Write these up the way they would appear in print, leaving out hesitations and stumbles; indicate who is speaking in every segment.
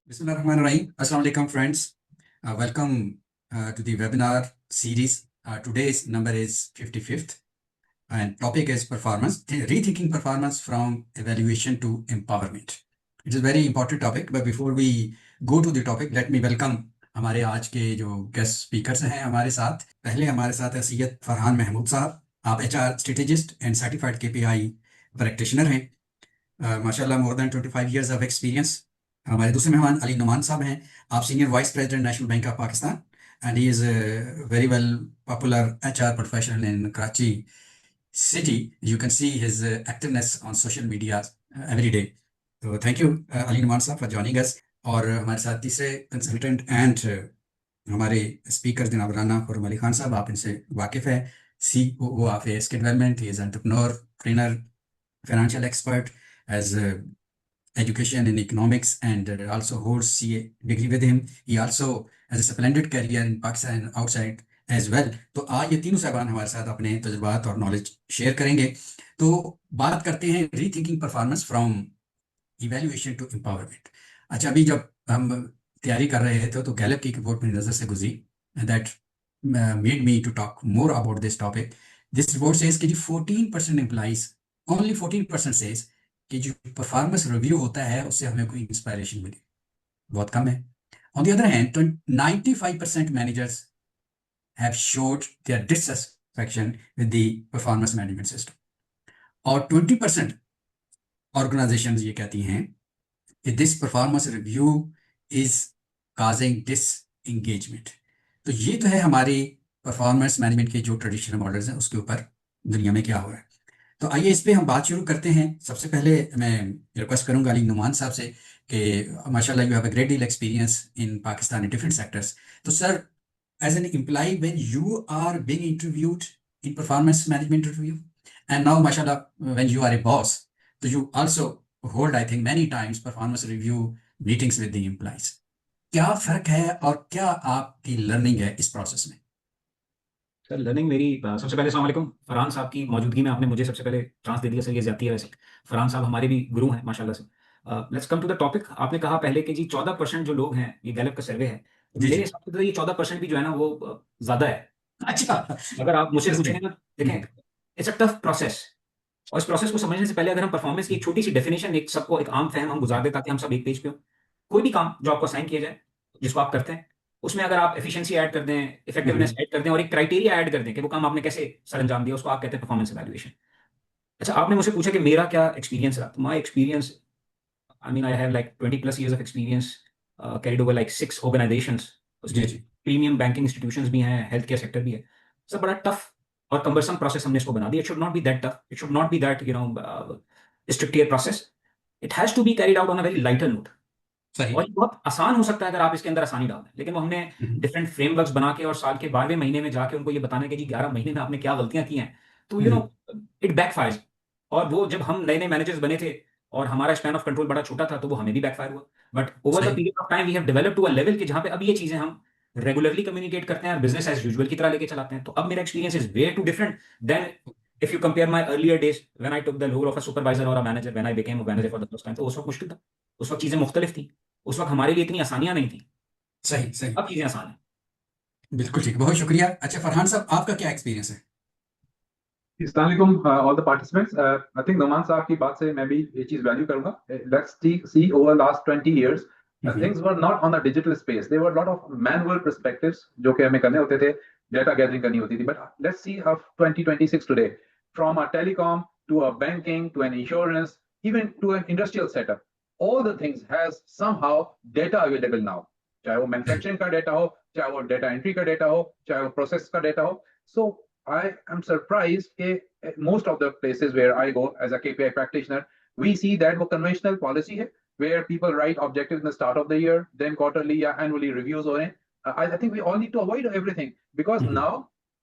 Speaker 1: Bismillahirrahmanirrahim. Assalamu alaikum, friends. Welcome to the webinar series. Today's number is 55th, and topic is performance, rethinking performance from evaluation to empowerment. It is a very important topic, but before we go to the topic, let me welcome हमारे आज के जो guest speakers हैं हमारे साथ। पहले हमारे साथ है सैयद फरहान महमूद साहब। आप HR strategist and certified KPI practitioner हैं। माशाल्लाह more than 25 years of experience। हमारे दूसरे मेहमान अली नुमान साहब हैं। आप senior vice president national bank of Pakistan and he is very well popular HR professional in Karachi city. You can see his activeness on social media every day. So thank you Ali Numan साहब for joining us. और हमारे साथ तीसरे consultant and हमारे speaker जनाब राना खुर्रम अली खान साहब, आप इनसे वाकिफ है। COO of ASK development, he is entrepreneur, trainer, financial expert, as education in economics, and also holds CA degree with him. He also has a splendid career in Pakistan and outside as well. तो आज ये तीनों साहबान हमारे साथ अपने तजुर्बात और knowledge share करेंगे। तो बात करते हैं rethinking performance from evaluation to empowerment. अच्छा, अभी जब हम तैयारी कर रहे थे तो गैलप की रिपोर्ट मेरी नज़र से गुजरी, that made me to talk more about this topic. This report says कि 14% एम्प्लॉइज, ओनली 14% सेज कि जो परफॉर्मेंस रिव्यू होता है उससे हमें कोई इंस्पायरेशन मिली, बहुत कम है। On the other hand 95% managers have showed their dissatisfaction with the performance management system, और 20% ऑर्गेनाइजेशंस ये कहती हैं कि this performance review is causing disengagement. तो ये तो है हमारी परफॉर्मेंस मैनेजमेंट के जो ट्रेडिशनल मॉडल्स हैं उसके ऊपर दुनिया में क्या हो रहा है। तो आइए इस पे हम बात शुरू करते हैं। सबसे पहले मैं रिक्वेस्ट करूंगा अली नुमान साहब से कि माशाल्लाह you have a great deal experience in Pakistan in different sectors. तो sir, as an employ when you are being interviewed in performance management review, and now माशाल्लाह when you are a boss, तो you also hold I think many times performance review meetings with the employees. क्या फ़र्क है और क्या आपकी learning है इस प्रोसेस में?
Speaker 2: सर लर्निंग मेरी सबसे पहले अस्सलाम वालेकुम। फरहान साहब की मौजूदगी में आपने मुझे सबसे पहले चांस दे दिया सर, ये ज़्यादती है वैसे। फरहान साहब हमारे भी गुरु हैं माशाल्लाह से। Let's come to the topic. आपने कहा पहले कि जी 14% जो लोग हैं, ये गैलप का सर्वे है, तो
Speaker 1: जी
Speaker 2: मेरे
Speaker 1: जी।
Speaker 2: हिसाब से तो ये 14% भी जो है ना वो ज़्यादा है।
Speaker 1: अच्छा,
Speaker 2: अगर आप मुझसे
Speaker 1: इंटरेस्टिंग।
Speaker 2: पूछेंगे ना, देखें इट्स अ टफ प्रोसेस, और इस प्रोसेस को समझने से पहले अगर हम परफॉर्मेंस की एक छोटी सी डेफिनेशन एक सबको एक आम फहम हम गुजार दें ताकि हम सब एक पेज पे हो। कोई भी काम जो आपको असाइन किया जाए, जिसको आप करते हैं, उसमें अगर आप एफिशिएंसी ऐड कर दें, इफेक्टिवनेस ऐड कर दें और एक क्राइटेरिया ऐड कर दें कि वो काम आपने कैसे सर अंजाम दिया, उसको आप कहते हैं परफॉर्मेंस इवैल्यूएशन। अच्छा, आपने मुझसे पूछा कि मेरा क्या एक्सपीरियंस रहा। तो my experience, I mean I have like 20+ years of experience carried over like 6 organisations.
Speaker 1: जी
Speaker 2: उसमें
Speaker 1: जी।
Speaker 2: प्रीमियम बैंकिंग इंस्टीट्यूशंस भी हैं, हेल्थ केयर सेक्टर भी है। सब बड़ा टफ और कम्बरसम प्रोसेस हमने इसको बना दिया। It should not be that tough, it should not be that strict process. It has to be carried out on a very lighter note.
Speaker 1: सही।
Speaker 2: और ये बहुत आसान हो सकता है अगर आप इसके अंदर आसानी डाल दें, लेकिन वो हमने डिफरेंट फ्रेमवर्क्स बना के और साल के 12वें महीने में जाके उनको ये बताना कि जी 11 महीने में आपने क्या गलतियां की हैं, तो इट बैकफायर्स। और वो जब हम नए नए मैनेजर्स बने थे और हमारा स्पैन ऑफ कंट्रोल बड़ा छोटा था, तो वो हमें भी बैकफायर हुआ। बट ओवर द
Speaker 1: सही।
Speaker 2: Period of time we have developed to a level कि जहां पे अब ये चीजें हम रेगुलरली कम्युनिकेट करते हैं और बिजनेस एज यूजुअल की तरह लेके चलाते हैं। तो अब मेरा experience is way too different than if you compare my earlier days when I took the role of a supervisor और a manager when I became a manager for the first time. तो उस वक्त मुश्किल था, उस वक्त चीजें मुख्तलिफ थी, उस वक्त हमारे लिए इतनी आसानियां नहीं थी।
Speaker 1: सही सही।
Speaker 2: अब चीजें आसान है।
Speaker 1: बिल्कुल ठीक, बहुत शुक्रिया। अच्छा फरहान साहब, आपका क्या एक्सपीरियंस है?
Speaker 3: Assalamualaikum, all the participants. I think Noman साहब की बात से मैं भी ये चीज वैल्यू करूंगा. Let's see over last 20 years, things were not on the digital space. There were a lot of manual perspectives जो कि हमें करने होते थे, data gathering करनी होती थी. But let's see how 2026 today, from a telecom to a banking to an insurance, even to an industrial setup, all the things has somehow data available now. चाहे वो manufacturing का data हो, चाहे वो data entry का data हो, चाहे वो process का data हो. So I am surprised that most of the places where I go as a KPI practitioner, we see that वो conventional policy है where people write objectives in the start of the year, then quarterly या annually reviews हो रहे हैं. I think we all need to avoid everything because now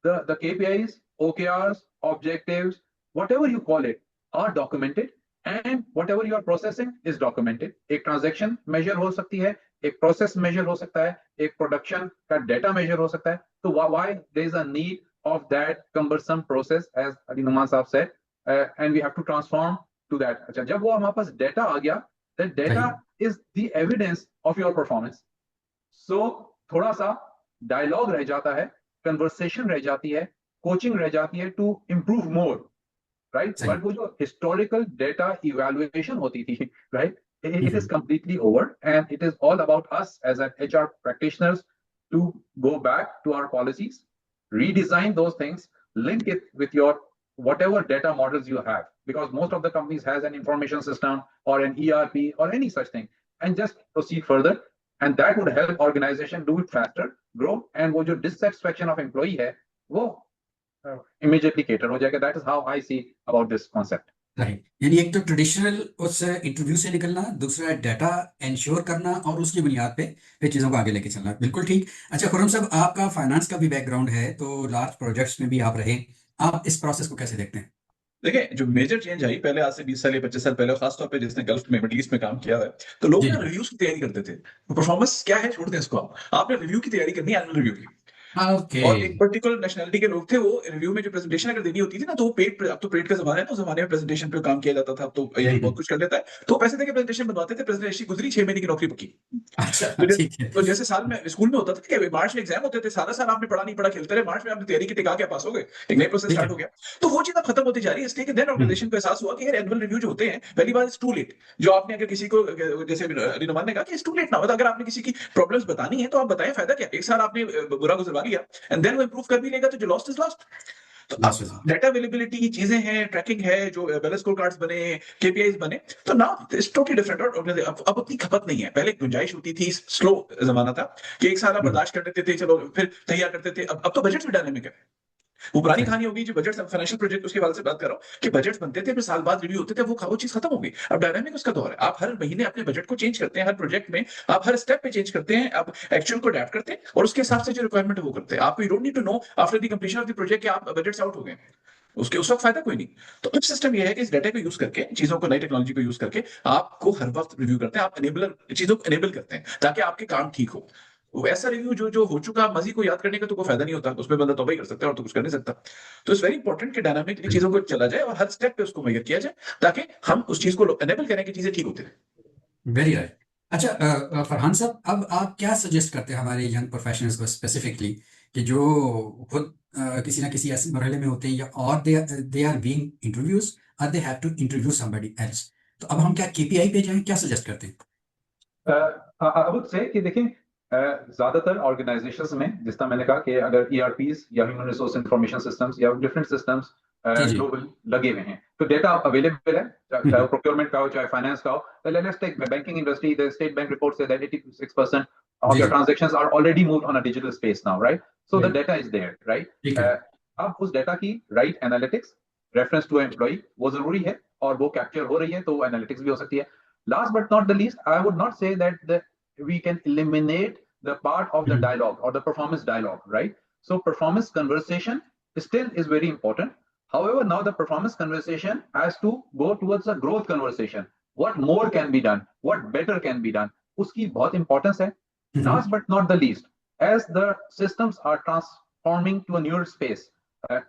Speaker 3: the KPIs, OKRs, objectives, whatever you call it, are documented, and whatever you are processing is documented. एक transaction measure हो सकती है, एक process measure हो सकता है, एक production का data measure हो सकता है. So why there is a need of that cumbersome process, as Ali Numan Saab said, and we have to transform to that. अच्छा, जब वो हमारे पास data आ गया, then data is the evidence of your performance. So थोड़ा सा dialogue रह जाता है, कन्वर्सेशन रह जाती है, कोचिंग रह जाती है टू इम्प्रूव मोर, राइट?
Speaker 1: सही।
Speaker 3: बट वो जो हिस्टोरिकल डेटा इवैल्यूएशन होती थी, right, it is completely over, and it is all about us as an HR practitioners to go back to our policies, redesign those things, link it with your whatever data models you have, because most of the companies has an information system or an ERP or any such thing, and just proceed further, and that would help organization do it faster, grow, and वो जो dissatisfaction of employee है वो immediately cater हो जाएगा. That is how I see about this concept.
Speaker 1: Right, यानी एक तो traditional उस इंटरव्यू से निकलना, दूसरा डाटा इंश्योर करना और उसकी बुनियाद पे फिर चीज़ों को आगे लेके चलना। बिल्कुल ठीक। अच्छा खुर्रम साहब, आपका फाइनेंस का भी बैकग्राउंड है, तो लार्ज प्रोजेक्ट्स में भी आप रहे, आप इस प्रोसेस को कैसे देखते हैं?
Speaker 4: देखिए, जो मेजर चेंज आई पहले आज से 20 साल या 25 साल पहले, खासतौर पे जिसने गल्फ में, मिडल ईस्ट में काम किया है, तो लोग
Speaker 1: जी,
Speaker 4: ना
Speaker 1: जी।
Speaker 4: रिव्यूज की तैयारी करते थे। परफॉर्मेंस क्या है छोड़ दें इसको, आपने रिव्यू की तैयारी करनी है, एनुअल रिव्यू की।
Speaker 1: ओके।
Speaker 4: और एक पर्टिकुलर नेशनैलिटी के लोग थे, वो रिव्यू में जो प्रेजेंटेशन अगर देनी होती थी ना, तो वो पेड, अब तो पेड का जमाना है, तो जमाने में प्रेजेंटेशन पे काम किया जाता था, अब तो यही बहुत कुछ कर लेता है, तो पैसे देके प्रेजेंटेशन बनवाते थे। प्रेजेंटेशन गुजरी, 6 महीने की नौकरी पक्की।
Speaker 1: अच्छा,
Speaker 4: तो
Speaker 1: ठीक है।
Speaker 4: तो जैसे साल में स्कूल में होता था कि मार्च में एग्जाम होते थे, सारा साल आपने पढ़ा नहीं पढ़ा खेलते रहे, मार्च में आपने तैयारी की टिका के पास हो गए, एक नई प्रोसेस
Speaker 1: ठीक
Speaker 4: स्टार्ट
Speaker 1: है।
Speaker 4: हो गया। तो वो चीज अब खत्म होती जा रही है, इसलिए कि देन ऑर्गेनाइजेशन को एहसास हुआ कि यार एनुअल रिव्यू जो होते हैं, पहली बार इट्स टू लेट। जो आपने अगर किसी को, जैसे रिनुमान ने कहा कि इट्स टू लेट ना, मतलब अगर आपने किसी की प्रॉब्लम्स बतानी है तो आप बताएं, फायदा क्या, एक साल आपने बुरा गुजरवा लिया, एंड देन वो इंप्रूव कर भी लेगा, तो जो लॉस्ट इज लॉस्ट। तो
Speaker 1: Lost is lost.
Speaker 4: Data availability की चीजें हैं, ट्रैकिंग है, जो बैलेंस स्कोर कार्ड्स बने, केपीआईज बने, तो नाउ इट्स टोटली डिफरेंट। और अब उतनी खपत नहीं है, पहले गुंजाइश होती थी, स्लो जमाना था कि एक साल आप बर्दाश्त कर लेते थे, चलो फिर तैयार करते थे। अब तो बजट भी डायनेमिक है। वो पुरानी
Speaker 1: सही।
Speaker 4: कहानी होगी जो बजट, फाइनेंशियल प्रोजेक्ट, उसके बारे से बात कर रहा हूँ कि बजट बनते थे, फिर साल बाद रिव्यू होते थे, वो चीज खत्म हो गई। अब डायनामिक उसका दौर है, आप हर महीने अपने बजट को चेंज करते हैं, हर प्रोजेक्ट में आप हर स्टेप पे चेंज करते हैं, आप एक्चुअल को अडेप्ट करते हैं, और उसके हिसाब से जो रिक्वायरमेंट है वो करते हैं। आपको you don't need to know after the completion of the project कि आप बजट से आउट हो गए, उसके उस वक्त फायदा कोई नहीं। तो अब सिस्टम ये है कि इस डाटा को यूज करके, चीजों को, नई टेक्नोलॉजी को यूज करके आपको हर वक्त रिव्यू करते हैं, आप एनेबलर, चीजों को एनेबल करते हैं ताकि आपके काम ठीक हो। वैसा रिव्यू जो जो हो चुका, मजी को याद करने का तो कोई फायदा नहीं होता, उसमें बंदा तौबा ही कर सकता है और तो कुछ कर नहीं सकता। तो इट्स वेरी इंपॉर्टेंट कि डायनामिकली चीजों को चला जाए और हर स्टेप पे उसको मेजर किया जाए, ताकि हम उस चीज को एनेबल करें कि चीजें ठीक होती रहे।
Speaker 1: Very right. अच्छा फरहान साहब, अब आप क्या सजेस्ट करते हैं हमारे यंग प्रोफेशनल्स को स्पेसिफिकली, कि जो खुद किसी ना किसी ऐसे मरहले में होते हैं, या और दे आर बीइंग इंटरव्यूज, और they have to interview somebody else, तो अब हम क्या केपीआई पे जाएं, क्या सजेस्ट करते हैं?
Speaker 3: I would say कि देखें, ज्यादातर ऑर्गेनाइजेशंस में, जिस तरह मैंने कहा कि अगर ERPs या ह्यूमन रिसोर्स इंफॉर्मेशन सिस्टम्स या डिफरेंट सिस्टम्स
Speaker 1: जी, जी।
Speaker 3: ग्लोबल लगे हुए हैं, तो डेटा अवेलेबल है, चाहे वो प्रोक्योरमेंट का हो, चाहे फाइनेंस का हो। Let's take banking industry, the state bank report से दैट 86% of
Speaker 1: जी,
Speaker 3: your
Speaker 1: जी।
Speaker 3: transactions are already moved on a digital space now, right? So the
Speaker 1: Right.
Speaker 3: data is there, right?
Speaker 1: ठीक है।
Speaker 3: अब उस डेटा की right analytics, reference to employ, वो जरूरी है, और वो कैप्चर हो रही है, तो एनालिटिक्स भी हो सकती है। Last but not the least, I would not say that we can eliminate the part of the dialogue or the performance dialogue, right? So performance conversation still is very important. However, now the performance conversation has to go towards a growth conversation. What more can be done? What better can be done? Uski bahut importance hai. Last but not the least, as the systems are transforming to a newer space,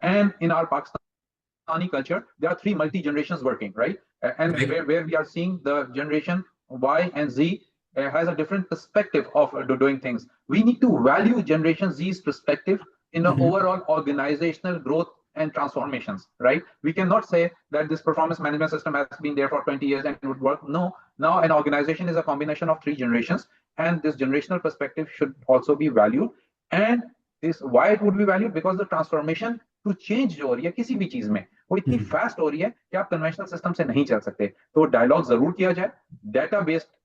Speaker 3: and in our Pakistani culture, there are three multi-generations working, right? And
Speaker 1: Right.
Speaker 3: where we are seeing the generation Y and Z has a different perspective of doing things. We need to value Generation Z's perspective in the overall organizational growth and transformations, right? We cannot say that this performance management system has been there for 20 years and it would work. No, now an organization is a combination of three generations, and this generational perspective should also be valued. And this, why it would be valued? Because the transformation to change जो हो रही है किसी भी चीज में, वो इतनी फास्ट हो रही है कि आप कन्वेंशनल सिस्टम से नहीं चल सकते। तो डायलॉग जरूर किया जाए, डाटा बेस्ड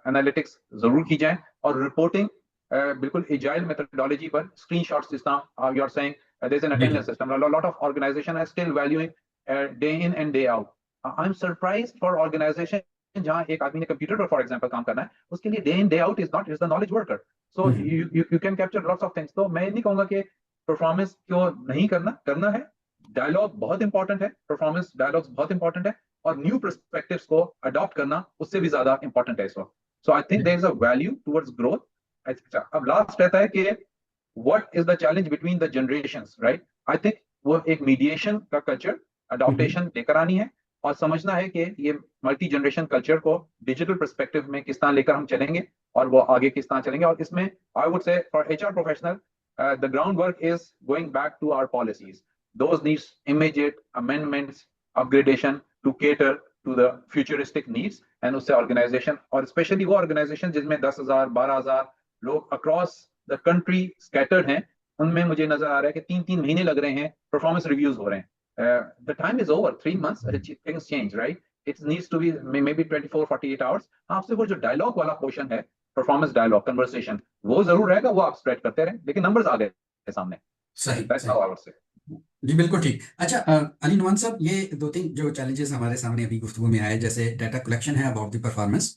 Speaker 3: एनालिटिक्स जरूर की जाए, और रिपोर्टिंग बिल्कुल एजाइल मेथोडोलॉजी पर, स्क्रीनशॉट्स, जिस तरह you are saying there is an attendance system, lot of organisation are still valuing day in and day out. I am surprised for organisation जहां एक आदमी ने कंप्यूटर पर फॉर एग्जांपल काम करना है, उसके लिए day in day out is not, is the knowledge worker. So you can capture lots of things. तो मैं नहीं कहूंगा कि परफॉर्मेंस क्यों नहीं करना है। डायलॉग बहुत इंपॉर्टेंट है, परफॉर्मेंस डायलॉग्स बहुत इंपॉर्टेंट है, और न्यू पर्सपेक्टिव्स को अडॉप्ट करना उससे भी ज्यादा इंपॉर्टेंट है इस वक्त। So I think there is a value towards growth. अब लास्ट रहता है कि what is the challenge between the generations, right? I think वो एक मीडिएशन का कल्चर अडॉप्टेशन लेकर आनी है, और समझना है कि ये मल्टी जनरेशन कल्चर को डिजिटल पर्सपेक्टिव में किस तरह लेकर हम चलेंगे और वो आगे किस तरह चलेंगे। और इसमें I would say for HR professional the ground work is going back to our policies, those needs immediate amendments, upgradation to cater to the futuristic needs. And उससे ऑर्गेनाइजेशन, और स्पेशली वो ऑर्गेनाइजेशन जिसमें 10,000 12,000 लोग अक्रॉस द कंट्री स्कैटर्ड हैं, उनमें मुझे नजर आ रहा है कि 3-3 महीने लग रहे हैं, परफॉर्मेंस रिव्यूज हो रहे हैं। The time is over. 3 months, things change, right? It needs to be maybe 24, 48 hours. आपसे वो जो डायलॉग वाला पोर्शन है, परफॉर्मेंस डायलॉग, कन्वर्सेशन, वो जरूर रहेगा, वो आप स्प्रेड करते रहें, लेकिन नंबर्स आ गए सामने।
Speaker 1: सही
Speaker 3: That's how I would say.
Speaker 1: जी, बिल्कुल ठीक। अच्छा, अली नुमान साहब, ये 2-3 जो चैलेंजेस हमारे सामने अभी गुफ्तगू में आए, जैसे डाटा कलेक्शन है अबाउट द परफॉर्मेंस,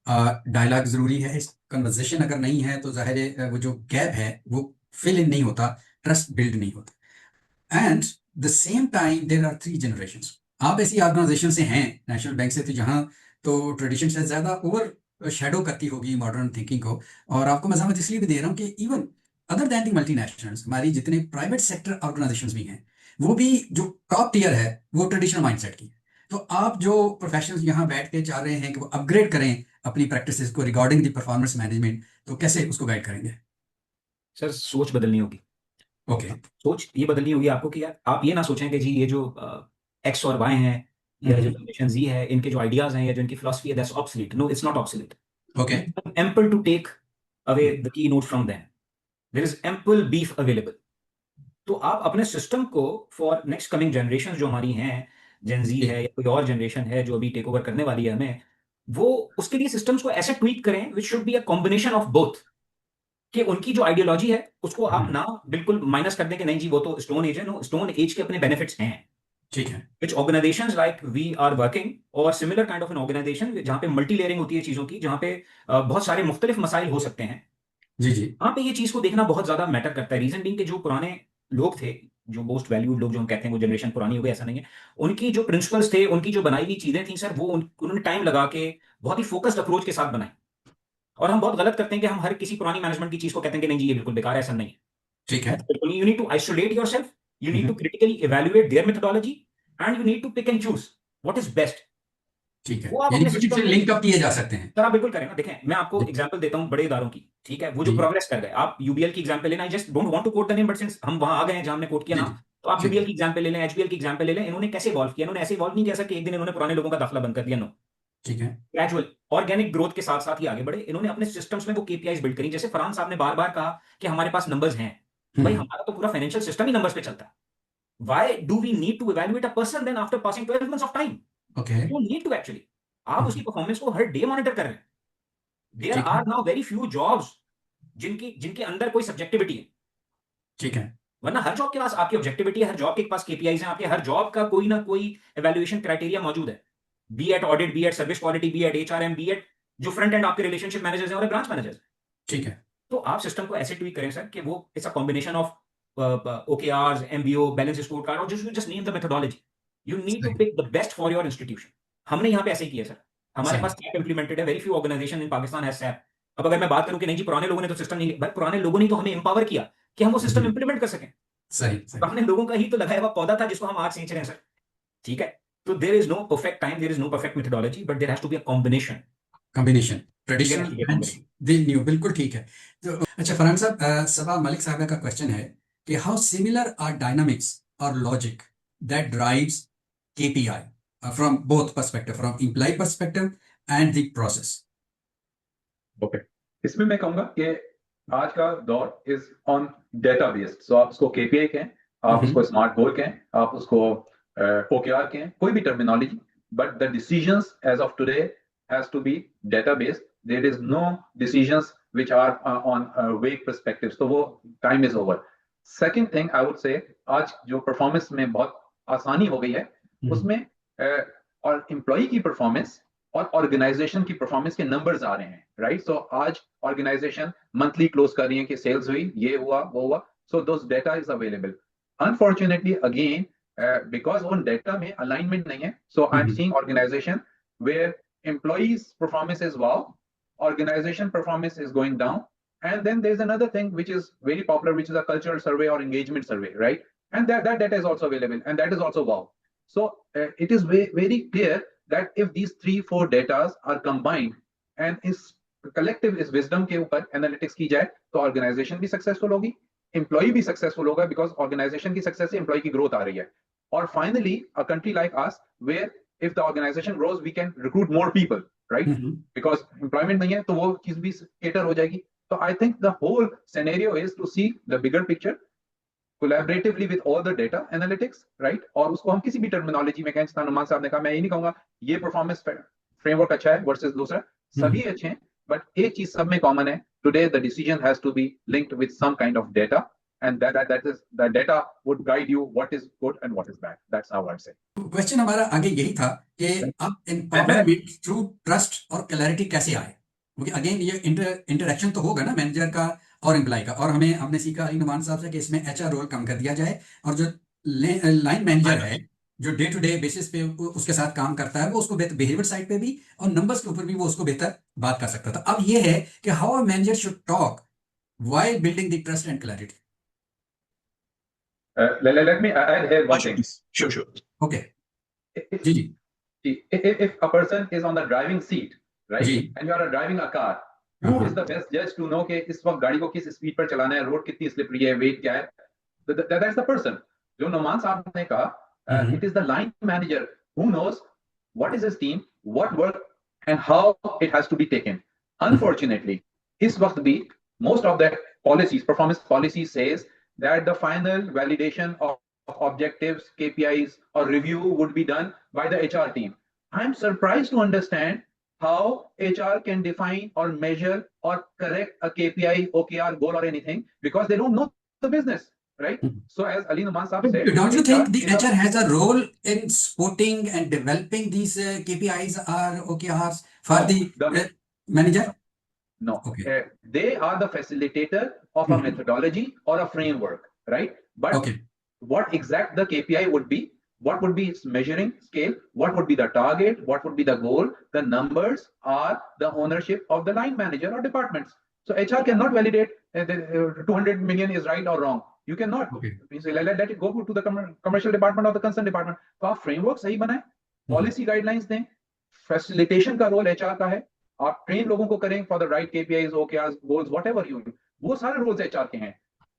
Speaker 1: डायलॉग ज़रूरी है, कन्वर्सेशन अगर नहीं है तो ज़ाहिर है वो जो गैप है वो फिल इन नहीं होता, ट्रस्ट बिल्ड नहीं होता। And the same time there are 3 generations. आप ऐसी ऑर्गेनाइजेशन से हैं, नेशनल बैंक से, तो जहाँ तो ट्रेडिशन से ज़्यादा ओवर शेडो करती होगी मॉडर्न थिंकिंग को। और आपको मैं समझ इसलिए भी दे रहा हूँ कि even other than the multinationals, हमारी जितने प्राइवेट सेक्टर ऑर्गेनाइजेशंस भी हैं, वो भी जो टॉप टियर है वो ट्रेडिशनल माइंडसेट की है। तो आप जो प्रोफेशनल्स यहाँ बैठ के चाह रहे हैं कि वो अपग्रेड करें अपनी प्रैक्टिसेस को रिगार्डिंग द परफॉर्मेंस मैनेजमेंट, तो कैसे उसको गाइड करेंगे?
Speaker 2: सर सोच बदलनी होगी।
Speaker 1: ओके।
Speaker 2: सोच ये बदलनी होगी आपको कि यार आप ये ना सोचें कि जी ये जो एक्स और वाई हैं या जो जनरेशन जी है, इनके जो आइडियाज हैं या जो इनकी फिलॉसफी है, that's obsolete. No, it's not obsolete.
Speaker 1: Okay.
Speaker 2: Ample to take away the key note from them. There is ample beef available. तो आप अपने सिस्टम को फॉर नेक्स्ट कमिंग जनरेशन जो हमारी हैं, जेन जी है या कोई और जनरेशन है जो अभी टेक ओवर करने वाली है हमें, वो उसके लिए सिस्टम्स को ऐसे ट्वीट करें which should be a combination of both, कि उनकी जो आइडियोलॉजी है उसको आप ना बिल्कुल माइनस कर दें कि नहीं जी वो तो स्टोन एज है। नो, स्टोन एज के अपने बेनिफिट्स हैं।
Speaker 1: ठीक है।
Speaker 2: Which organisations like we are working और similar kind of an organisation जहां पे मल्टी लेयरिंग होती है चीजों की, जहां पे बहुत सारे मुख्तलिफ मसाइल हो सकते हैं,
Speaker 1: जी जी।
Speaker 2: वहां पे ये चीज को देखना बहुत ज्यादा मैटर करता है। रीजन बीइंग कि जो पुराने लोग थे, जो मोस्ट वैल्यूड लोग जो हम कहते हैं, वो जनरेशन पुरानी हो गई ऐसा नहीं है, उनकी जो प्रिंसिपल्स थे, उनकी जो बनाई हुई चीजें थी सर, वो उन्होंने टाइम लगा के बहुत ही फोकस्ड अप्रोच के साथ बनाई। और हम बहुत गलत करते हैं कि हम हर किसी पुरानी मैनेजमेंट की चीज को कहते हैं कि नहीं जी ये बिल्कुल बेकार है, ऐसा नहीं है।
Speaker 1: ठीक है।
Speaker 2: You need to isolate yourself. You need to critically evaluate their methodology, and you need to pick and choose what is best.
Speaker 1: ठीक है,
Speaker 2: वो आप
Speaker 1: यानी
Speaker 2: अपने
Speaker 1: कुछ
Speaker 2: सिस्टम
Speaker 1: चीजें लिंक अप किए जा सकते हैं।
Speaker 2: सर आप बिल्कुल करें ना। देखें, मैं आपको
Speaker 1: जी।
Speaker 2: एग्जांपल देता हूं बड़े इदारों की, ठीक है, वो जो
Speaker 1: जी।
Speaker 2: प्रोग्रेस कर गए। आप यूबीएल की एग्जांपल लेना। I just don't want to quote the name, but since हम वहां आ गए हैं जहां हमने कोट किया
Speaker 1: जी
Speaker 2: ना,
Speaker 1: जी।
Speaker 2: तो आप
Speaker 1: ठीक
Speaker 2: यूबीएल
Speaker 1: है।
Speaker 2: की एग्जांपल ले लें, एचबीएल की एग्जांपल ले लें। इन्होंने कैसे इवॉल्व किया? इन्होंने ऐसे इवॉल्व नहीं किया सर कि एक दिन इन्होंने पुराने लोगों का दाखिला बंद कर दिया। नो,
Speaker 1: ठीक है।
Speaker 2: ग्रेजुअल ऑर्गेनिक ग्रोथ के साथ साथ ही आगे बढ़े। इन्होंने अपने सिस्टम्स में वो केपीआईज बिल्ड करी। जैसे फरहान साहब ने बार बार कहा कि हमारे पास नंबर्स हैं। भाई हमारा तो पूरा फाइनेंशियल सिस्टम ही नंबर्स पे चलता है। Why do we need to evaluate a person then after passing 12 months of time?
Speaker 1: Okay.
Speaker 2: You don't need to actually. आप उसकी परफॉर्मेंस को हर डे मॉनिटर कर रहे हैं। There
Speaker 1: ठीक है।
Speaker 2: are now very few jobs जिनकी जिनके अंदर कोई सब्जेक्टिविटी है।
Speaker 1: ठीक है।
Speaker 2: वरना हर जॉब के पास आपकी ऑब्जेक्टिविटी है, हर जॉब के पास केपीआईज हैं, आपके हर जॉब का कोई ना कोई एवेल्युएशन क्राइटेरिया मौजूद है। B at audit, B at service quality, B at HRM, B at जो फ्रंट एंड आपके रिलेशनशिप मैनेजर्स हैं और ब्रांच मैनेजर्स।
Speaker 1: ठीक है।
Speaker 2: तो आप सिस्टम को ऐसे ट्वीक करें सर कि वो it's a combination of OKRs, MBO, balance score card, और just name the methodology. You need to
Speaker 1: सही।
Speaker 2: Pick the best for your institution. हमने यहाँ पे ऐसे ही किया सर। हमारे
Speaker 1: सही।
Speaker 2: पास SAP इंप्लीमेंटेड है। Very few organisation in Pakistan has SAP। अब अगर मैं बात करूं कि नहीं जी पुराने लोगों ने तो सिस्टम नहीं, भाई पुराने लोगों ने तो हमें एम्पावर किया कि हम वो सिस्टम
Speaker 1: जी।
Speaker 2: इंप्लीमेंट कर सकें।
Speaker 1: सही सही।
Speaker 2: पुराने लोगों का ही तो लगाया हुआ पौधा था जिसको हम आज सींच रहे हैं सर। ठीक है, तो there is no perfect time, there is no perfect methodology, but there has to be a combination.
Speaker 1: Combination
Speaker 2: ठीक है,
Speaker 1: ट्रेडिशनल एंड द न्यू, बिल्कुल ठीक है। तो अच्छा फरहान साहब, सबा मलिक साहब का क्वेश्चन है कि हाउ सिमिलर आर डायनामिक्स और logic that drives KPI from both perspective, from employ perspective and the process.
Speaker 3: Okay, इसमें मैं कहूंगा कि आज का दौर इज ऑन डेटा बेस्ड। सो आप उसको KPI कहें, आप उसको स्मार्ट गोल कहें, आप उसको OKR कहें, कोई भी terminology, but the decisions as of today has to be data based. There is no decisions which are on vague perspectives, तो वो time is over. Second thing I would say, आज जो परफॉर्मेंस में बहुत आसानी हो गई है, उसमें और एम्प्लॉय की परफॉर्मेंस और ऑर्गेनाइजेशन की परफॉर्मेंस के नंबर्स आ रहे हैं, राइट? सो आज ऑर्गेनाइजेशन मंथली क्लोज कर रही है कि सेल्स हुई, ये हुआ, वो हुआ। So those data is available. Unfortunately again because उन डेटा में अलाइनमेंट नहीं है, so I am seeing organisation where employees performance is wow, organization performance is going down. And then there's another thing which is very popular, which is a cultural survey or engagement survey, right? And that data is also available, and that is also wow. So it is very clear that if these 3-4 data are combined and इस collective इस wisdom के ऊपर analytics की जाए तो organization भी successful होगी, employee भी successful होगा because organization की success से employee की growth आ रही है. Or finally, a country like us where if the organization grows, we can recruit more people, right? Because employment नहीं है तो वो चीज भी cater हो जाएगी. So I think the whole scenario is to see the bigger picture, collaboratively with all the data analytics, right? और उसको हम किसी भी टर्मिनोलॉजी में कहें, जितना नुमान साहब ने कहा, मैं ये नहीं कहूंगा ये परफॉर्मेंस फ्रेमवर्क अच्छा है वर्सेस दूसरा, सभी अच्छे हैं, बट एक चीज सब में कॉमन है, today the decision has to be linked with some kind of data, and that is the data would guide you what is good and what is bad. That's how I'd say.
Speaker 1: Question हमारा आगे यही था कि अब empowerment through trust और clarity कैसे आए, क्योंकि अगेन ये इंटरेक्शन तो होगा ना मैनेजर का और एम्प्लॉय का, और हमने सीखा अली नुमान साहब से कि इसमें एचआर रोल कम कर दिया जाए और जो लाइन मैनेजर है जो डे टू डे बेसिस पे उसके साथ काम करता है वो उसको बेहतर बिहेवियर साइड पे भी और नंबर्स के ऊपर भी वो उसको बेहतर बात कर सकता था. अब ये है कि how a manager should talk while building the trust and clarity.
Speaker 3: Let me add here one thing.
Speaker 4: Sure.
Speaker 1: Okay.
Speaker 3: जी. If a person is on the driving seat, right,
Speaker 1: जी.
Speaker 3: and you are driving a car, who is the best judge to know कि इस वक्त गाड़ी को किस speed पर चलाना है, रोड कितनी स्लिपरी है, वेट क्या है? That's the person. जो नुमान साहब ने कहा, it is the line manager who knows what is his team, what work, and how it has to be taken. Unfortunately, इस वक्त भी most of the policies, performance policies says that the final validation of objectives, KPIs, or review would be done by the HR team. I'm surprised to understand how HR can define or measure or correct a KPI, OKR, goal, or anything because they don't know the business, right? So as Ali Numan Saab said,
Speaker 1: don't you think the HR has a role in supporting and developing these KPIs or OKRs for the manager?
Speaker 3: No.
Speaker 1: Okay.
Speaker 3: They are the facilitator of a methodology or a framework, right? But what exact the KPI would be, what would be its measuring scale, what would be the target, what would be the goal, the numbers are the ownership of the line manager or departments. So HR cannot validate 200 million is right or wrong. You cannot. You say, let it go to the commercial department or the concerned department. तो आप framework सही बनाएं, policy guidelines दें, facilitation का role HR का है, आप train लोगों को करें for the right KPIs, OKRs, goals, whatever you, वो सारे रोल्स एचआर के हैं.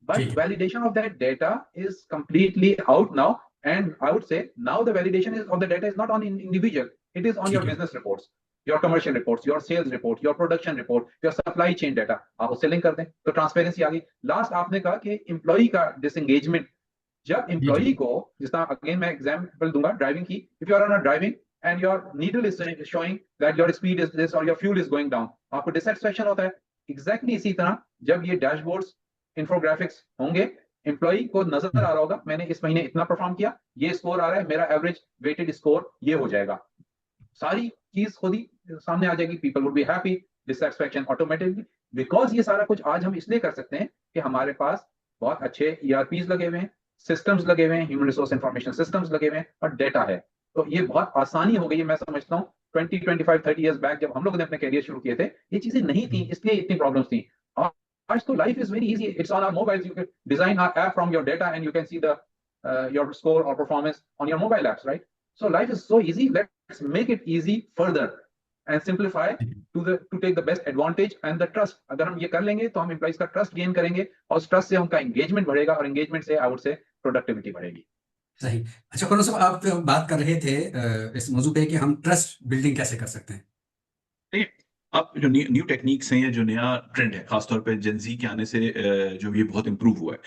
Speaker 3: But validation of that data is completely out now, and I would say now the validation of the data is not on individual, it is on your business reports, your commercial reports, your sales report, your production report, your supply chain data. आप उससे link कर दें तो transparency आ गई. Last आपने कहा कि employee का डिसएंगेजमेंट, जब एम्प्लॉई को, जिस तरह अगेन मैं एग्जांपल दूंगा ड्राइविंग की, if you are on a driving and your needle is showing that your speed is this or your fuel is going down, आपको dissatisfaction होता है. Exactly इसी तरह जब ये dashboards, infographics होंगे, एम्प्लॉई को नजर आ रहा होगा मैंने इस महीने इतना परफॉर्म किया, ये स्कोर आ रहा है, मेरा एवरेज वेटेड स्कोर ये हो जाएगा, सारी चीज खुद ही सामने आ जाएगी. People would be happy, dissatisfaction automatically, because ये सारा कुछ आज हम इसलिए कर सकते हैं कि हमारे पास बहुत अच्छे ERPs लगे हुए हैं, सिस्टम्स लगे हुए हैं, ह्यूमन रिसोर्स इंफॉर्मेशन सिस्टम्स लगे हुए हैं और डेटा है. तो ये बहुत आसानी हो गई है. मैं समझता हूँ 20, 25, 30 इयर्स बैक जब हम लोगों ने अपने करियर शुरू किए थे ये चीजें नहीं थी, इसलिए इतनी प्रॉब्लम्स थी. आज तो life is very easy, it's on our mobiles, you can design our app from your data and you can see the your score और performance on your mobile apps, right? So life is so easy, let's make it easy further and simplify to take the best advantage and the trust. अगर हम ये कर लेंगे तो हम employees का trust gain करेंगे और उस ट्रस्ट से उनका एंगेजमेंट बढ़ेगा और एंगेजमेंट से आई वुड से प्रोडक्टिविटी बढ़ेगी.
Speaker 1: सही. अच्छा करो साहब, आप बात कर रहे थे इस मौजू पे कि हम ट्रस्ट बिल्डिंग कैसे कर सकते हैं.
Speaker 4: अब जो न्यू टेक्निक्स हैं, जो नया ट्रेंड है, खासतौर पे जेनजी के आने से जो ये बहुत इंप्रूव हुआ है,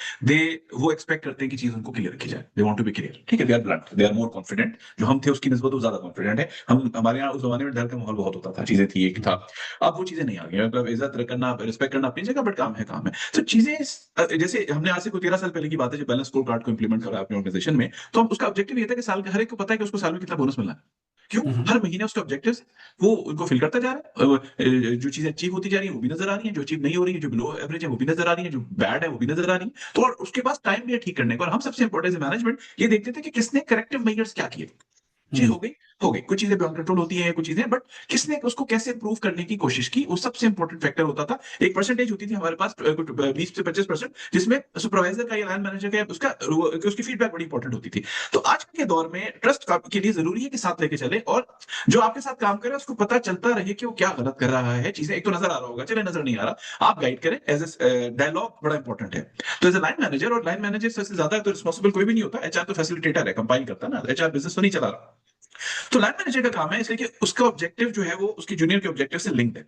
Speaker 4: वो एक्सपेक्ट करते हैं कि चीज उनको क्लियर रखी जाए. They want to be clear, ठीक है, they are blunt, they are more confident. जो हम थे उसकी निस्बत ज्यादा कॉन्फिडेंट है. हमारे यहाँ उस जमाने में डर का माहौल बहुत होता था, चीजें थी एक था. अब वो चीजें नहीं आ गई. मतलब इज्जत करना, रिस्पेक्ट करना अपनी जगह, बट काम है. तो चीजें जैसे हमने आज से कोई 13 साल पहले की बात है, जो बैलेंस स्कोर कार्ड को इंप्लीमेंट करा अपने ऑर्गेनाइजेशन में, तो उसका ऑब्जेक्टिव ये था कि साल के हर एक को पता है कि उसको साल में कितना बोनस मिलना है. क्यों? हर महीने उसके ऑब्जेक्टिव्स वो उनको फिल करता जा रहा है. जो चीजें अचीव होती जा रही है वो भी नजर आ रही है, जो अचीव नहीं हो रही है, जो बिलो एवरेज है वो भी नजर आ रही है, जो बैड है वो भी नजर आ रही है. तो और उसके पास टाइम भी है ठीक करने का. और हम सबसे इंपॉर्टेंट मैनेजमेंट ये देखते थे कि किसने करेक्टिव मेजर्स क्या किए. चीज हो गई हो गई, कुछ चीजें बियॉन्ड कंट्रोल होती हैं, कुछ चीजें, बट किसने उसको कैसे प्रूव करने की कोशिश की, वो सबसे इंपॉर्टेंट फैक्टर होता था। एक परसेंटेज होती थी हमारे पास 20 से 25%, जिसमें सुपरवाइजर का या लाइन मैनेजर का उसका उसकी फीडबैक बड़ी इंपॉर्टेंट होती थी। तो आज के दौर में ट्रस्ट के लिए जरूरी है कि साथ लेके चले, और जो आपके साथ काम करे उसको पता चलता रहे कि वो क्या गलत कर रहा है। चीजें एक तो नजर आ रहा होगा, चले नजर नहीं आ रहा, आप गाइड करें। एज ए डायलॉग बड़ा इंपॉर्टेंट है। तो एज ए लाइन मैनेजर, और लाइन मैनेजर से ज्यादा तो रिस्पॉन्सिबल कोई भी नहीं होता, एचआर तो फैसिलिटेटर है, कंपाइल करता है ना, एचआर बिजनेस तो नहीं चला रहा। तो लाइन मैनेजर का काम है इसलिए कि उसका ऑब्जेक्टिव जो है वो उसके जूनियर के ऑब्जेक्टिव से लिंक्ड है।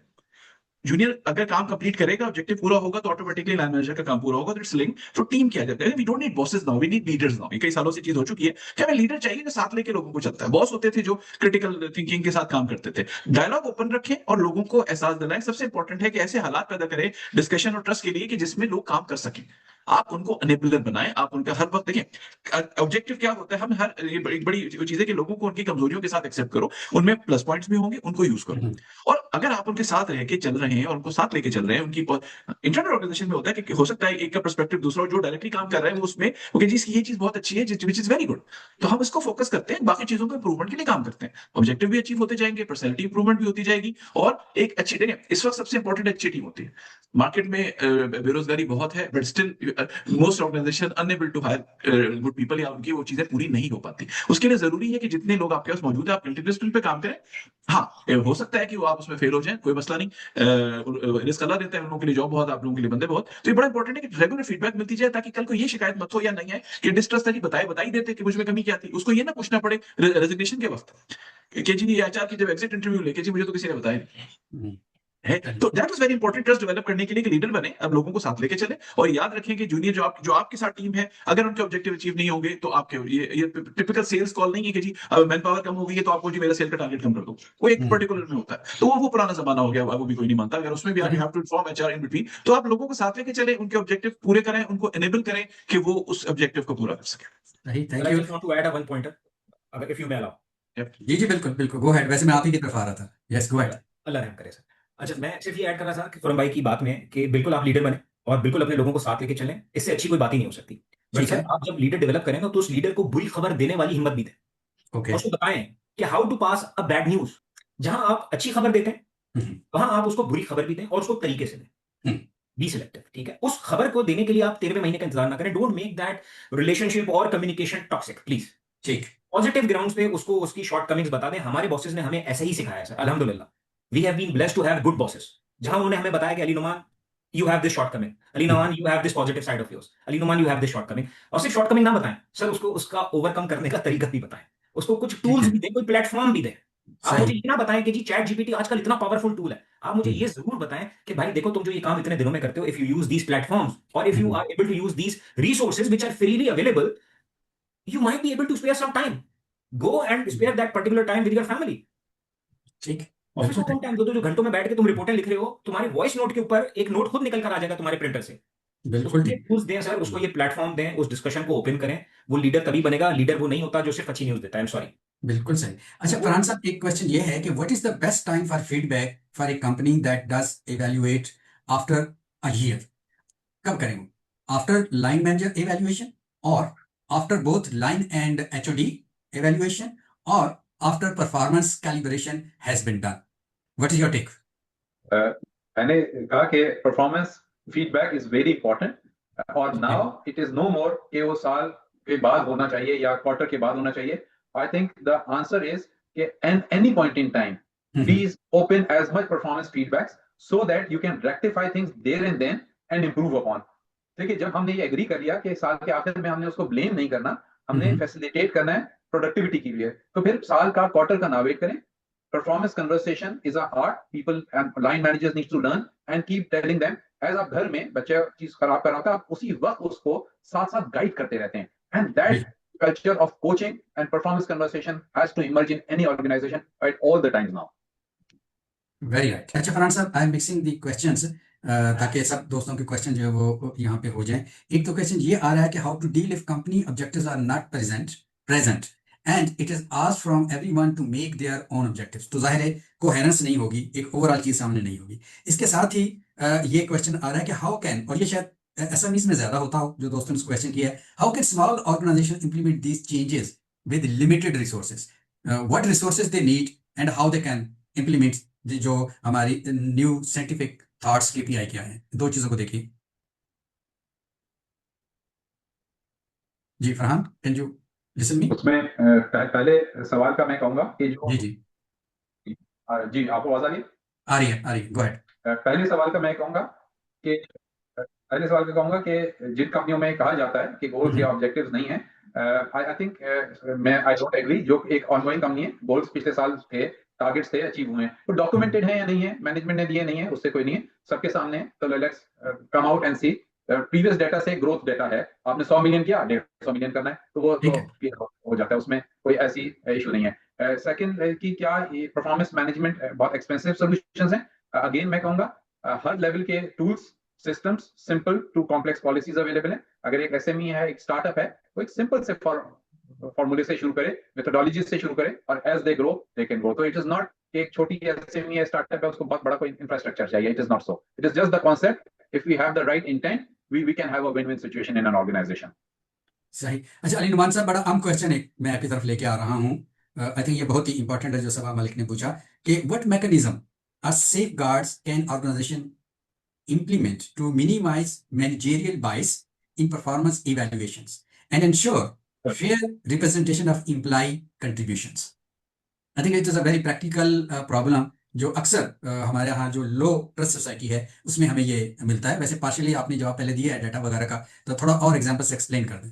Speaker 4: जूनियर अगर काम कंप्लीट करेगा, ऑब्जेक्टिव पूरा होगा, तो ऑटोमेटिकली लाइन मैनेजर का काम पूरा होगा। तो इट्स लिंक। तो टीम किया जाता है, we don't need bosses now, we need leaders now. ये कई सालों से चीज हो चुकी है कि हमें लीडर चाहिए जो साथ लेके लोगों को चलता है। बॉस होते थे जो क्रिटिकल थिंकिंग के साथ काम करते थे। डायलॉग ओपन रखें और लोगों को एहसास दिलाएं। सबसे इंपॉर्टेंट है कि ऐसे हालात पैदा करें डिस्कशन और ट्रस्ट के लिए कि जिसमें लोग काम कर सकें। आप उनको अनेबलर बनाएं, आप उनका हर वक्त देखें। ऑब्जेक्टिव क्या होता है, हम हर ये बड़ी बड़ी चीज है कि लोगों को उनकी कमजोरियों के साथ एक्सेप्ट करो, उनमें प्लस पॉइंट्स भी होंगे, उनको यूज करो। और अगर आप उनके साथ रह के चल रहे हैं और उनको साथ लेके चल रहे हैं, उनकी इंटरनल ऑर्गेनाइजेशन में होता है कि हो सकता है एक का पर्सपेक्टिव दूसरा, जो डायरेक्टली काम कर रहा है वो उसमें ओके जी इसकी ये चीज बहुत अच्छी है, विच इज वेरी गुड, तो हम इसको फोकस करते हैं, बाकी चीजों को इंप्रूवमेंट के लिए काम करते हैं। ऑब्जेक्टिव भी अचीव होते जाएंगे, पर्सनैलिटी इंप्रूवमेंट भी होती जाएगी, और एक अच्छी, देखिए इस वक्त सबसे इंपॉर्टेंट अच्छी टीम होती है। मार्केट में बेरोजगारी बहुत है, but still most organisation unable to hire good people, या उनकी वो चीजें पूरी नहीं हो पाती। उसके लिए जरूरी है कि जितने लोग आपके पास मौजूद है, आप कंटिन्यूस स्किल पे काम करें। हाँ, हो सकता है कि वो आप उसमें फेल हो जाए, कोई मसला नहीं, रिस्क अल्लाह देता है, उन लोगों के लिए जॉब बहुत, आप लोगों के लिए बंदे बहुत। तो ये बड़ा इंपॉर्टेंट है कि रेगुलर फीडबैक मिलती जाए, ताकि कल को ये शिकायत मत हो या नहीं है कि डिस्ट्रस्ट है जी, बता ही देते कि मुझ में कमी क्या थी, उसको ये ना पूछना पड़े रेजिग्नेशन के वक्त कि जी एचआर की जब एग्जिट इंटरव्यू लेके जी मुझे तो किसी ने बताया नहीं है। तो that is very important, trust develop करने के लिए कि लीडर बने, अब लोगों को साथ लेके चले। और याद रखें कि जूनियर जो आपके साथ टीम है, अगर उनके ऑब्जेक्टिव अचीव नहीं होंगे, तो आपके ये टिपिकल सेल्स कॉल नहीं है कि जी मैन पावर कम हो गई है तो आपको जी मेरा सेल का टारगेट कम कर दो। वो एक पर्टिकुलर में होता है, तो वो पुराना जमाना हो गया, वो भी कोई नहीं मानता। अगर उसमें भी आप have to inform HR in between, तो आप लोगों को साथ लेके चले, उनके ऑब्जेक्टिव पूरे करें, उनको एनेबल करें कि वो उस ऑब्जेक्टिव को पूरा कर सके।
Speaker 1: Thank
Speaker 2: I
Speaker 1: you.
Speaker 2: just want to add a one pointer, अगर if you may allow.
Speaker 1: जी जी बिल्कुल बिल्कुल, गो हेड। वैसे मैं आप ही की तरफ आ रहा था। यस, गो हेड।
Speaker 2: अल्लाह रहम करे सर। अच्छा, मैं सिर्फ ये ऐड कर रहा था कि खुरम भाई की बात में कि बिल्कुल आप लीडर बने और बिल्कुल अपने लोगों को साथ लेके चलें, इससे अच्छी कोई बात ही नहीं हो सकती। बट
Speaker 1: ठीक है।
Speaker 2: सर, आप जब लीडर डेवलप करें तो उस लीडर को बुरी खबर देने वाली हिम्मत भी दें,
Speaker 1: ओके।
Speaker 2: और उसको बताएं कि how to pass a bad news. जहां आप अच्छी खबर देते हैं, वहां आप उसको बुरी खबर भी दें, और उसको तरीके से दें। बी सिलेक्टिव, ठीक है? उस खबर को देने के लिए आप 13वें महीने का इंतजार ना करें। डोंट मेक दैट रिलेशनशिप और कम्युनिकेशन टॉक्सिक, प्लीज।
Speaker 1: ठीक।
Speaker 2: पॉजिटिव ग्राउंड्स पे उसको उसकी शॉर्टकमिंग्स बता दें। हमारे बॉसेस ने हमें ऐसे ही सिखाया है सर, अल्हम्दुलिल्लाह। We have been blessed to have good bosses, जहां उन्होंने हमें बताया कि Ali Numan you have this shortcoming, Ali Numan you have this positive side of yours, Ali Numan you have this shortcoming. और सिर्फ शॉर्टकमिंग ना बताएं सर, उसको उसका ओवरकम करने का तरीका भी बताएं, उसको कुछ टूल्स भी दें, कोई प्लेटफॉर्म भी दें। आप मुझे ये ना बताएं कि जी चैट जीपीटी आजकल इतना पावरफुल टूल है। आप मुझे ये जरूर बताएं कि भाई देखो, तुम जो ये काम इतने दिनों में करते हो, if you use these platforms और if you are able to use these resources which are freely available, you might be able to spare some time. Go and spare that particular time with your family.
Speaker 1: ठीक।
Speaker 2: Office में कम time दो, जो घंटों में बैठ के तुम रिपोर्टें लिख रहे हो, तुम्हारे वॉइस नोट के ऊपर एक नोट खुद निकल कर आ जाएगा तुम्हारे प्रिंटर से।
Speaker 1: बिल्कुल
Speaker 2: उसको ये
Speaker 1: ठीक।
Speaker 2: टूल्स दें सर, उसको ये प्लेटफॉर्म दें, उस डिस्कशन को ओपन करें। वो लीडर तभी बनेगा, लीडर वो नहीं होता जो सिर्फ अच्छी न्यूज देता है। I am sorry.
Speaker 1: बिल्कुल सही। अच्छा फरहान साहब, एक क्वेश्चन ये है कि what is the best time for feedback for a company that does evaluate after a year? कब करें वो? आफ्टर लाइन मैनेजर इवैल्यूएशन, और after both line and HOD evaluation, और after performance calibration has been done? What is your take?
Speaker 3: मैंने कहा कि performance feedback is very important, और now it is no more कि वो साल के बाद होना चाहिए या क्वार्टर के बाद होना चाहिए. I think the answer is कि at any point in time please open as much performance feedbacks so that you can rectify things there and then and improve upon. देखिए, जब हमने ये एग्री कर लिया कि साल के आखिर में हमने उसको ब्लेम नहीं करना, हमने फैसिलिटेट करना है प्रोडक्टिविटी के लिए, तो फिर साल का क्वार्टर का ना वेट करें. Performance conversation is a art. People and line managers need to learn and keep telling them. As आप घर में बच्चे चीज खराब कर रहा होता है, आप उसी वक्त उसको साथ साथ गाइड करते रहते हैं. And that culture of coaching and performance conversation has to emerge in any organization at all the times now.
Speaker 1: Very right. अच्छा फरहान साहब, I am mixing the questions ताकि सब दोस्तों के क्वेश्चन जो है वो यहाँ पे हो जाएं। एक तो क्वेश्चन ये आ रहा है कि how to deal if company objectives are not present and it is asked from everyone to make their own objectives. तो जाहिर है कोहेरेंस नहीं होगी, एक ओवरऑल चीज सामने नहीं होगी। इसके साथ ही ये क्वेश्चन आ रहा है कि हाउ कैन, और ये शायद एसएमईज में ज्यादा होता हो जो दोस्तों ने क्वेश्चन किया है, how can small organisation implement these changes with limited resources? what resources they need and how they can implement जो हमारी न्यू साइंटिफिक थॉट्स KPI क्या है, दो चीजों को देखिए। जी Farhan, can you listen me?
Speaker 3: उसमें पहले सवाल का मैं कहूंगा कि जो
Speaker 1: जी जी
Speaker 3: जी आपको आवाज आ रही है?
Speaker 1: आ रही है, गो अहेड।
Speaker 3: पहले सवाल का मैं कहूंगा कि पहले सवाल का कहूंगा कि जिन कंपनियों में कहा जाता है कि गोल्स या ऑब्जेक्टिव्स नहीं है, आई थिंक मैं आई डोंट एग्री। जो एक ऑनगोइंग कंपनी है, गोल्स पिछले साल थे, टारगेट्स थे, अचीव हुए हैं, तो डॉक्यूमेंटेड है या नहीं है, मैनेजमेंट ने दिए नहीं है, उससे कोई नहीं है, सबके सामने है। तो let's come out and see previous data से ग्रोथ डेटा है। आपने 100 मिलियन किया, 150 मिलियन करना है, तो वो
Speaker 1: ठीक
Speaker 3: तो
Speaker 1: है।
Speaker 3: clear हो जाता है, उसमें कोई ऐसी इशू नहीं है। सेकंड कि क्या ये परफॉर्मेंस मैनेजमेंट बहुत एक्सपेंसिव सॉल्यूशंस हैं? अगेन मैं कहूंगा हर लेवल के tools, systems, simple to complex policies available है। अगर एक एसएमई है, एक स्टार्टअप है, वो एक सिंपल से फॉर्मूले से शुरू करे, मेथोडोलॉजी से शुरू करे, और as they grow they can grow. तो इट इज नॉट एक छोटी एसएमई है, स्टार्टअप है, उसको बहुत बड़ा कोई इंफ्रास्ट्रक्चर चाहिए। It is not so, it is just the concept. If we have the right intent, we can have a win-win situation in an organization.
Speaker 1: सही। अच्छा अली नुमान साहब, बड़ा आम क्वेश्चन एक मैं आपकी तरफ लेके आ रहा हूँ। आई थिंक ये बहुत ही इंपॉर्टेंट है जो सभा मालिक ने पूछा कि what mechanism are safeguards can organisation implement to minimize managerial bias in performance evaluations and ensure fair representation of employee contributions. I think it is a very practical problem जो अक्सर हमारे यहाँ जो लो ट्रस्ट सोसाइटी है उसमें हमें ये मिलता है। वैसे पार्शियली आपने जवाब पहले दिया है डाटा वगैरह का, तो थोड़ा और एग्जांपल से एक्सप्लेन कर दें।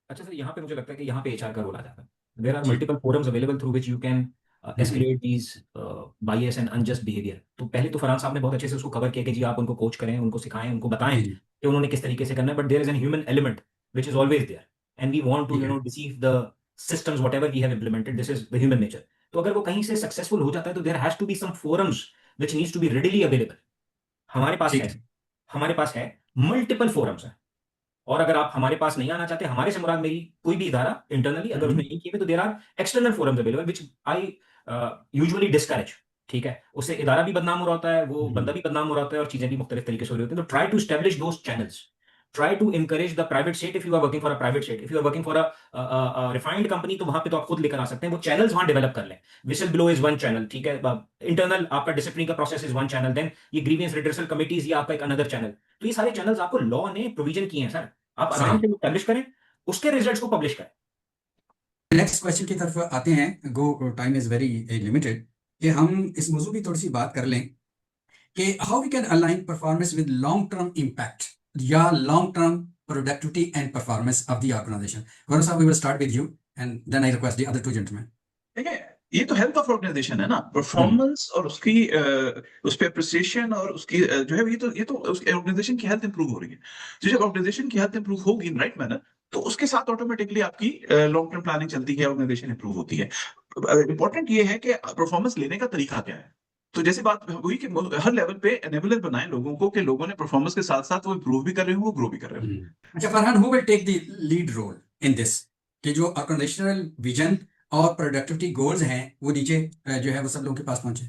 Speaker 2: अच्छा सर, यहाँ पे मुझे लगता है कि यहाँ पे एचआर का रोल आ जाता है। देयर आर
Speaker 1: जी।
Speaker 2: Multiple forums available through which you can escalate these bias and unjust behaviour. तो पहले तो फरहान साहब ने बहुत अच्छे से उसको कवर किया कि जी आप उनको कोच करें, उनको सिखाएं, उनको बताएं
Speaker 1: जी
Speaker 2: कि उन्होंने किस तरीके से करना है। But there is an human element which is always there and we want to
Speaker 1: ठीक है।
Speaker 2: Deceive the systems whatever we have implemented. This is the human nature. तो अगर वो कहीं से सक्सेसफुल हो जाता है तो there has to be some forums which needs to be readily available. हमारे पास
Speaker 1: ठीक
Speaker 2: है,
Speaker 1: है।
Speaker 2: हमारे पास है, मल्टीपल फोरम्स हैं। और अगर आप हमारे पास नहीं आना चाहते, हमारे से मुराद मेरी कोई भी इदारा इंटरनली अगर उसमें नहीं किए हुए, तो there are external forums available which I usually discourage. ठीक है, उससे इदारा भी बदनाम हो रहा होता है, वो बंदा भी बदनाम हो रहा होता है, और चीजें भी मुख्तलिफ तरीके से हो रही होती है। तो try to establish those channels, try to encourage the private sector. If you are working for a private sector, if you are working for a refined company, तो वहां पे तो आप खुद लेकर आ सकते हैं। वो चैनल्स वहां डेवलप कर लें। Whistle blow is one channel, ठीक है, इंटरनल आपका डिसिप्लिन का process is one channel, then ये ग्रीवियंस रिड्रेसल कमिटीज, ये आपका एक अनदर चैनल। तो ये सारे चैनल्स आपको लॉ ने प्रोविजन किए हैं सर, आप आराम
Speaker 1: सही।
Speaker 2: से पब्लिश करें, उसके रिजल्ट्स को पब्लिश करें।
Speaker 1: नेक्स्ट क्वेश्चन की तरफ आते हैं। गो, टाइम इज वेरी लिमिटेड, कि हम इस मौजू की थोड़ी सी बात कर लें कि how we can align performance with long term impact या long term productivity and performance of the organisation. Gaurav साहब, we will start with you and then I request the other two gentleman.
Speaker 4: देखिए, ये तो हेल्थ ऑफ ऑर्गेनाइजेशन है ना, performance और उसकी उस पे अप्रिसिएशन और उसकी जो है ये तो उसके ऑर्गेनाइजेशन की हेल्थ इंप्रूव हो रही है। तो जब ऑर्गेनाइजेशन की हेल्थ इंप्रूव होगी इन राइट मैनर, तो उसके साथ ऑटोमेटिकली आपकी लॉन्ग टर्म प्लानिंग चलती है, ऑर्गेनाइजेशन इंप्रूव होती है। इंपॉर्टेंट ये है कि परफॉर्मेंस लेने का तरीका क्या है। तो जैसे बात हुई कि हर लेवल पे एनेबलर बनाए लोगों को, कि लोगों ने परफॉर्मेंस के साथ साथ वो इंप्रूव भी कर रहे हो, वो ग्रो भी कर रहे हो।
Speaker 1: अच्छा Farhan, who will take the lead role in this, कि जो ऑर्गेनाइजेशनल विजन और प्रोडक्टिविटी गोल्स हैं वो नीचे जो है वो सब लोगों के पास पहुंचे?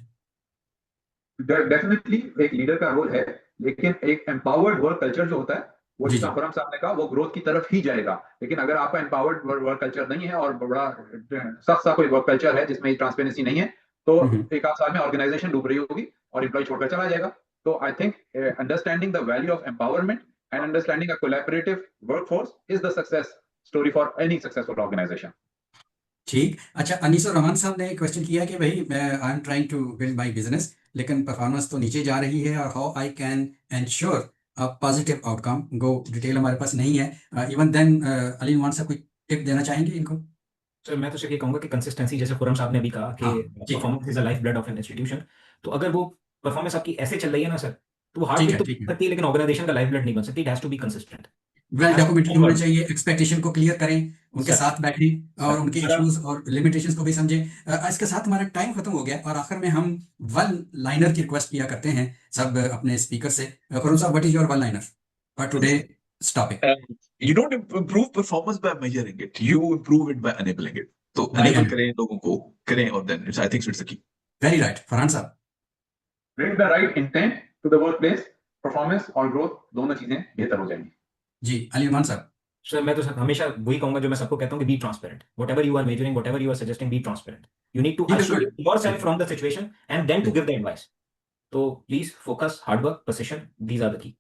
Speaker 3: डेफिनेटली एक लीडर का रोल है, लेकिन एक एम्पावर्ड वर्क कल्चर जो होता है, वो
Speaker 1: जी
Speaker 3: जितना
Speaker 1: जी
Speaker 3: फरम साहब ने कहा, वो ग्रोथ की तरफ ही जाएगा। लेकिन अगर आपका एम्पावर्ड वर्क कल्चर नहीं है और बड़ा सख्त सा कोई वर्क कल्चर है जिसमें ट्रांसपेरेंसी नहीं है, तो एक आध साल में ऑर्गेनाइजेशन डूब रही होगी और एम्प्लॉय छोड़कर चला जाएगा। तो I think understanding the value of empowerment and understanding a collaborative workforce is the success story for any successful organisation.
Speaker 1: ठीक। अच्छा, अनीस और रहमान साहब ने क्वेश्चन किया कि भाई I am trying to build my business, लेकिन परफॉर्मेंस तो नीचे जा रही है, और how I can ensure a positive outcome. गो, डिटेल हमारे पास नहीं है। इवन देन अली नुमान साहब कोई टिप देना चाहेंगे इनको?
Speaker 2: सर मैं तो सिर्फ ये कहूंगा कि कंसिस्टेंसी, जैसे खुरम साहब ने अभी कहा कि
Speaker 1: हाँ, ठीक है।
Speaker 2: Performance is the life blood of an institution. तो अगर वो परफॉर्मेंस आपकी ऐसे चल रही है ना सर, तो वो हार्ट
Speaker 1: ठीक
Speaker 2: बीट
Speaker 1: है।
Speaker 2: तो
Speaker 1: ठीक है।
Speaker 2: सकती है, लेकिन ऑर्गेनाइजेशन का लाइफ ब्लड नहीं बन सकती। It has to be consistent,
Speaker 1: well
Speaker 2: has
Speaker 1: documented
Speaker 2: to
Speaker 1: होना
Speaker 2: वर्क।
Speaker 1: चाहिए, एक्सपेक्टेशन को क्लियर करें, उनके
Speaker 2: सर
Speaker 1: साथ बैठें और
Speaker 2: सर
Speaker 1: उनके
Speaker 2: सर
Speaker 1: इश्यूज और लिमिटेशंस को भी समझें। इसके साथ हमारा टाइम खत्म हो गया, और आखिर में हम वन लाइनर की रिक्वेस्ट किया करते हैं सब अपने स्पीकर से। खुरम साहब, what is your one liner for today's topic?
Speaker 4: You don't improve performance by measuring it. You improve it by enabling it. तो
Speaker 1: By
Speaker 4: enable
Speaker 1: enabling.
Speaker 4: करें लोगों को, करें, और then I think it's the key.
Speaker 1: Very right. Farhan साहब?
Speaker 3: Bring the right intent to the workplace, performance और growth दोनों चीजें बेहतर हो जाएंगी।
Speaker 1: जी, अली नुमान साहब?
Speaker 2: सर मैं तो हमेशा वही कहूंगा जो मैं सबको कहता हूँ कि be transparent, whatever you are measuring, whatever you are suggesting, be transparent. You need to
Speaker 1: जी,
Speaker 2: आइसोलेट
Speaker 1: बिल्कुल
Speaker 2: yourself from the situation and then to give the advice. तो please focus, hard work, precision, these are the key.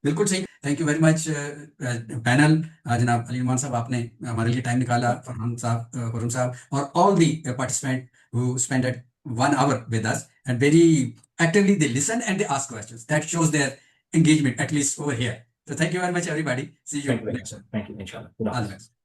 Speaker 1: बिल्कुल सही. Thank you very much panel. जनाब अली नुमान साहब, आपने हमारे लिए टाइम निकाला, फरहान साहब, खुर्रम साहब, और all the participant who spended 1 hour with us and very actively they listen and they ask questions. That shows their engagement, at least over here. So thank you very much, everybody. See you
Speaker 2: thank you very much
Speaker 1: next
Speaker 2: sir,
Speaker 1: time.
Speaker 2: Thank you, इंशाल्लाह.
Speaker 1: All the best.